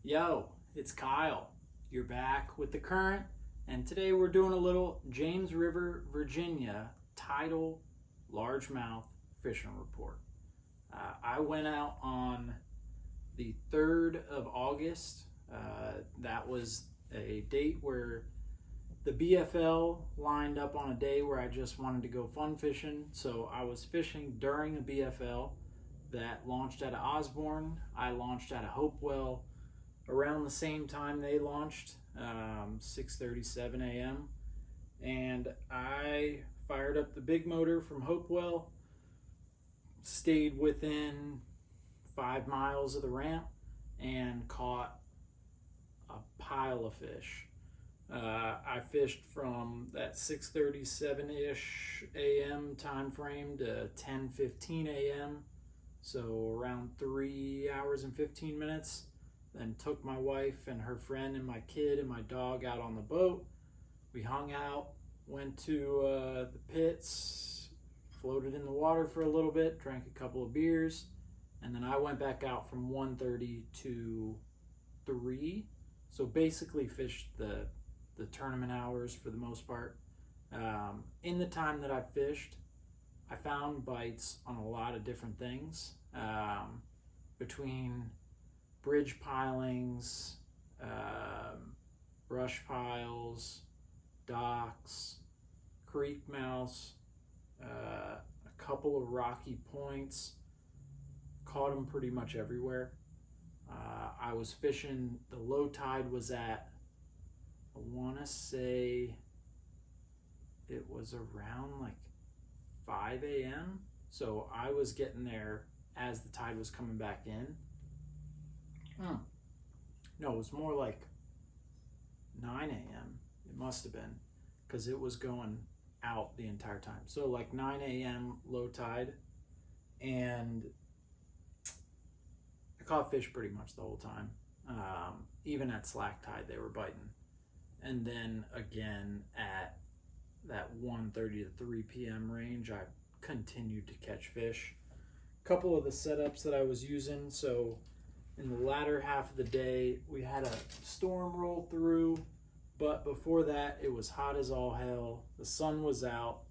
Yo, it's Kyle. You're back with the Current, and today we're doing a little James River, Virginia tidal largemouth fishing report. I went out on the 3rd of August. That was a date where the BFL lined up on a day where I just wanted to go fun fishing, so I was fishing during a BFL that launched out of Osborne. I launched out of Hopewell around the same time they launched, 6:37 a.m. And I fired up the big motor from Hopewell, stayed within 5 miles of the ramp, and caught a pile of fish. I fished from that 6:37-ish a.m. time frame to 10:15 a.m. So around 3 hours and 15 minutes. Then took my wife and her friend and my kid and my dog out on the boat. We hung out, went to the pits, floated in the water for a little bit, drank a couple of beers, and then I went back out from 1:30 to 3. So basically fished the tournament hours for the most part. In the time that I fished, I found bites on a lot of different things, between bridge pilings, brush piles, docks, creek mouths, a couple of rocky points. Caught them pretty much everywhere. I was fishing, the low tide was at, I want to say it was around like 5 a.m. So I was getting there as the tide was coming back in. No, it was more like 9 a.m. It must have been, because it was going out the entire time. So like 9 a.m. low tide, and I caught fish pretty much the whole time. Even at slack tide, they were biting. And then again at that 1:30 to 3 p.m. range, I continued to catch fish. A couple of the setups that I was using, so in the latter half of the day, we had a storm roll through, but before that, it was hot as all hell. The sun was out,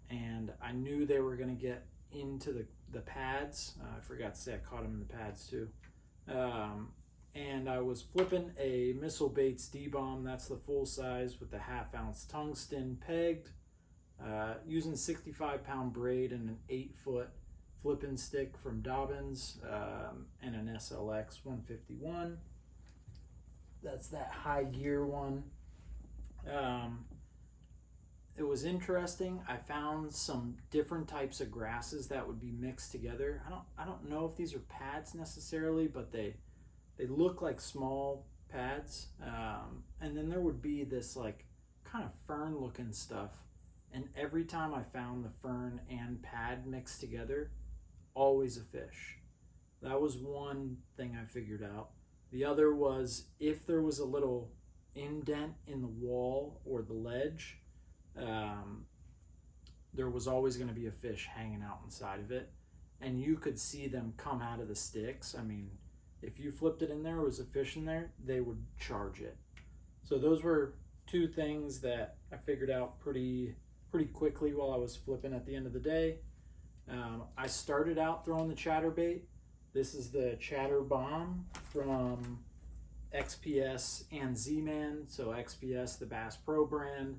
and I knew they were going to get into the pads. I forgot to say I caught them in the pads too. And I was flipping a Missile Baits D-Bomb. That's the full size with the 1/2 ounce tungsten pegged, using 65-pound braid and an 8-foot flipping stick from Dobbins, and an SLX 151. That's that high gear one. It was interesting. I found some different types of grasses that would be mixed together. I don't know if these are pads necessarily, but they look like small pads. And then there would be this like kind of fern looking stuff. And every time I found the fern and pad mixed together, always a fish. That was one thing I figured out. The other was if there was a little indent in the wall or the ledge, there was always going to be a fish hanging out inside of it, and you could see them come out of the sticks. I mean, if you flipped it in there, was a fish in there, they would charge it. So those were two things that I figured out pretty quickly while I was flipping at the end of the day. I started out throwing the chatterbait. This is the Chatter Bomb from XPS and Z-Man. So XPS, the Bass Pro brand.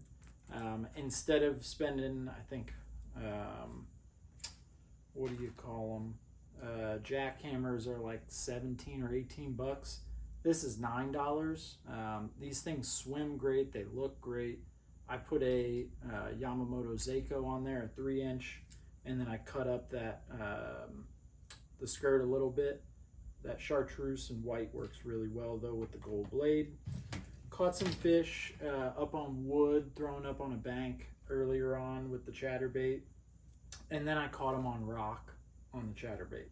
Instead of spending, I think, what do you call them? Jackhammers are like 17 or 18 bucks. This is $9. These things swim great. They look great. I put a Yamamoto Seiko on there, a 3-inch. And then I cut up that the skirt a little bit. That chartreuse and white works really well though with the gold blade. Caught some fish up on wood, thrown up on a bank earlier on with the chatterbait. And then I caught them on rock on the chatterbait.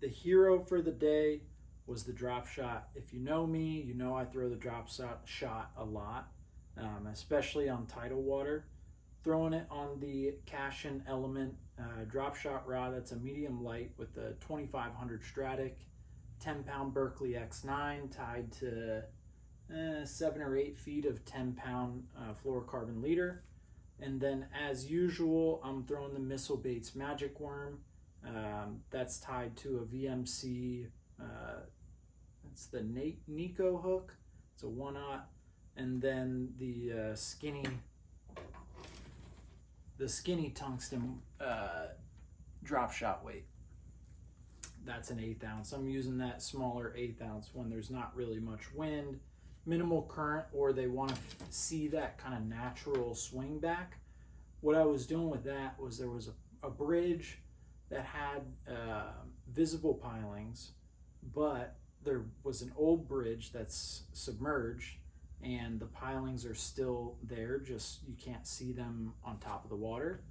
The hero for the day was the drop shot. If you know me, you know I throw the drop shot a lot, especially on tidal water. Throwing it on the Cashin Element drop shot rod. That's a medium light with the 2500 Stratic 10-pound Berkeley X9 tied to 7 or 8 feet of 10-pound fluorocarbon leader. And then, as usual, I'm throwing the Missile Baits Magic Worm. That's tied to a VMC. It's the Nico hook. It's a 1/0, and then the skinny tungsten drop shot weight. That's an 1/8 ounce. I'm using that smaller 1/8 ounce when there's not really much wind, minimal current, or they want to see that kind of natural swing back. What I was doing with that was there was a bridge that had visible pilings, but there was an old bridge that's submerged and the pilings are still there, just you can't see them on top of the water.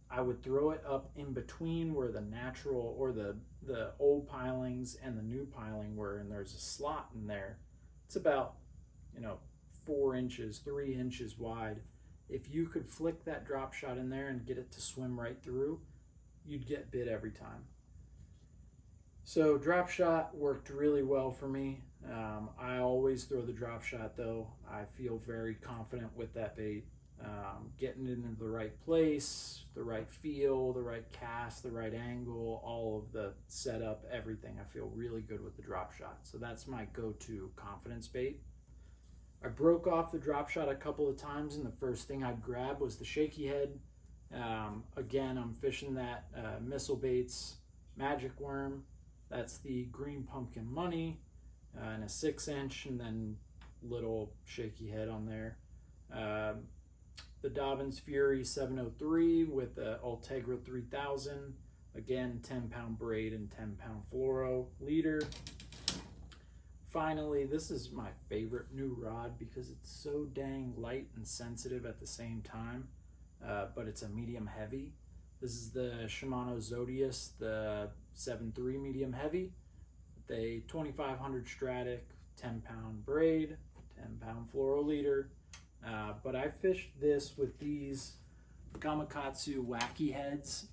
I would throw it up in between where the natural or the old pilings and the new piling were, and there's a slot in there. It's about 4 inches, 3 inches wide. If you could flick that drop shot in there and get it to swim right through, you'd get bit every time. So drop shot worked really well for me. I always throw the drop shot though. I feel very confident with that bait. Getting it into the right place, the right feel, the right cast, the right angle, all of the setup, everything. I feel really good with the drop shot. So that's my go-to confidence bait. I broke off the drop shot a couple of times, and the first thing I'd grab was the shaky head. Again, I'm fishing that Missile Baits Magic Worm. That's the Green Pumpkin Money and a 6-inch, and then little shaky head on there. The Dobbins Fury 703 with the Ultegra 3000. Again, 10-pound braid and 10-pound fluoro leader. Finally, this is my favorite new rod because it's so dang light and sensitive at the same time, but it's a medium heavy. This is the Shimano Zodius, the 7.3 medium heavy, with a 2500 Stratic, 10-pound braid, 10-pound fluoro leader. But I fished this with these Gamakatsu Wacky Heads.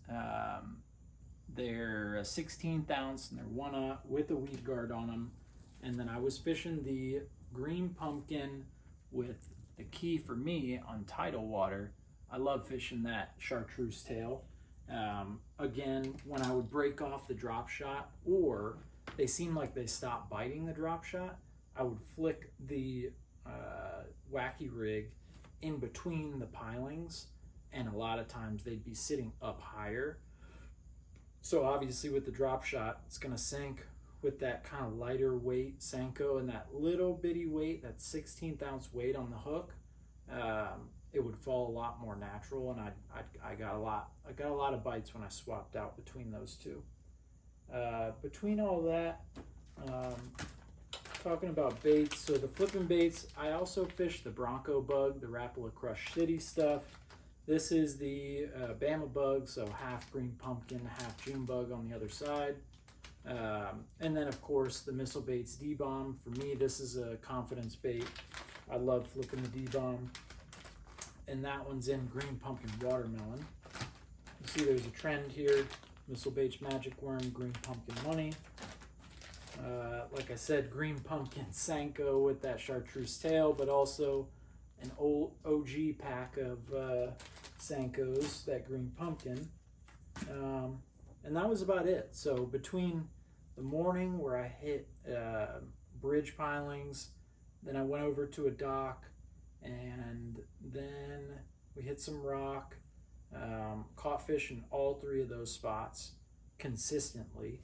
They're a 16th ounce and they're 1/0 with a weed guard on them. And then I was fishing the Green Pumpkin with the key for me on tidal water. I love fishing that chartreuse tail. Again, when I would break off the drop shot, or they seemed like they stopped biting the drop shot, I would flick the wacky rig in between the pilings, and a lot of times they'd be sitting up higher. So obviously with the drop shot, it's going to sink with that kind of lighter weight Senko and that little bitty weight, that 16th ounce weight on the hook. It would fall a lot more natural, and I got a lot of bites when I swapped out between those two. Between all that, talking about baits, so the flipping baits, I also fish the Bronco Bug, the Rapala Crush City stuff. This is the Bama Bug, so half Green Pumpkin, half June Bug on the other side. And then of course the Missile Baits D-Bomb. For me, this is a confidence bait. I love flipping the D-Bomb. And that one's in Green Pumpkin Watermelon. You see there's a trend here. Missile Baits Magic Worm, Green Pumpkin Money. Like I said, Green Pumpkin Senko with that chartreuse tail, but also an old OG pack of Senkos, that Green Pumpkin. And that was about it. So between the morning where I hit bridge pilings, then I went over to a dock, and then we hit some rock, caught fish in all 3 of those spots consistently.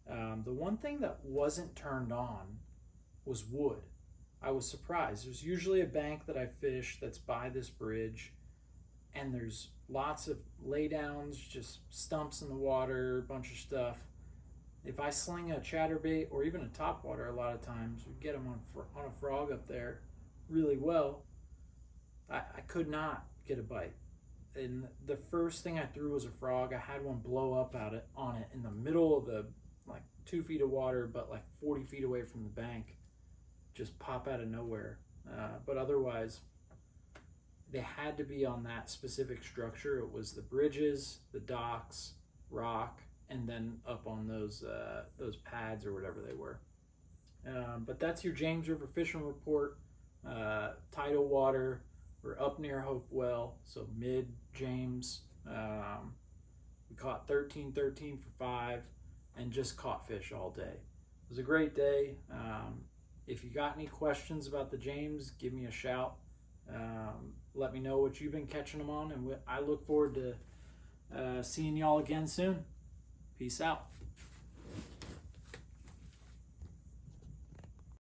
The one thing that wasn't turned on was wood. I was surprised. There's usually a bank that I fish that's by this bridge, and there's lots of laydowns, just stumps in the water, a bunch of stuff. If I sling a chatterbait or even a topwater, a lot of times we get them on a frog up there really well. I could not get a bite. And the first thing I threw was a frog. I had one blow up on it in the middle of the 2 feet of water, but 40 feet away from the bank, just pop out of nowhere. But otherwise, they had to be on that specific structure. It was the bridges, the docks, rock, and then up on those pads or whatever they were. But that's your James River fishing report. Tidal water. We're up near Hopewell, so mid James. We caught 13 for 5 and just caught fish all day. It was a great day. If you got any questions about the James, give me a shout. Let me know what you've been catching them on, and I look forward to seeing y'all again soon. Peace out.